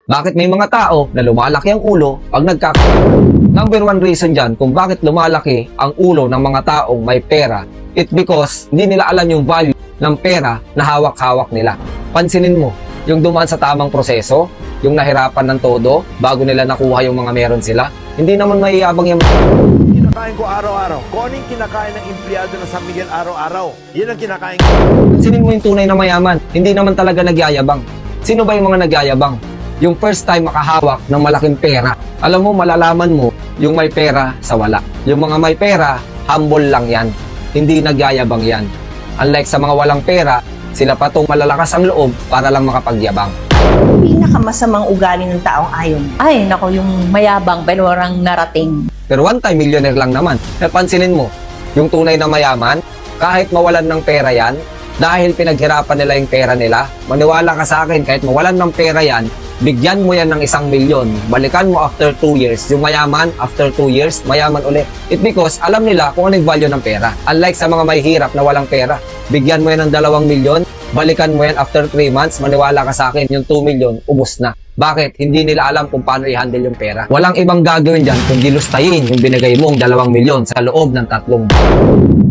Bakit may mga tao na lumalaki ang ulo pag Number one reason dyan kung bakit lumalaki ang ulo ng mga taong may pera, it's because hindi nila alam yung value ng pera na hawak-hawak nila. Pansinin mo, yung dumaan sa tamang proseso, yung nahirapan ng todo bago nila nakuha yung mga meron sila, hindi naman maiyabang yung Kinakain ko araw-araw. Kung ano yung kinakain ng empleyado ng San Miguel araw-araw, yun ang kinakain ko. Pansinin mo yung tunay na mayaman, hindi naman talaga nagyayabang. Sino ba yung mga nagyayabang? Yung first time makahawak ng malaking pera. Alam mo, malalaman mo yung may pera sa wala. Yung mga may pera, humble lang yan. Hindi nagyayabang yan. Unlike sa mga walang pera, sila pa tong malalakas ang loob para lang makapagyabang. Pinakamasamang ugali ng taong ayaw mo. Ay, nako, yung mayabang pero walang narating. Pero one time millionaire lang naman. Napansinin mo, yung tunay na mayaman, kahit mawalan ng pera yan, dahil pinaghirapan nila yung pera nila, maniwala ka sa akin, kahit mawalan ng pera yan, bigyan mo yan ng 1 milyon, balikan mo after 2 years. Yung mayaman, after 2 years, mayaman ulit. It because alam nila kung anong value ng pera. Unlike sa mga may hirap na walang pera, bigyan mo yan ng 2 milyon, balikan mo yan after 3 months, maniwala ka sa akin, yung 2 milyon, ubos na. Bakit? Hindi nila alam kung paano i-handle yung pera. Walang ibang gagawin dyan kung gilustayin yung binigay mong 2 milyon sa loob ng 3 buwan.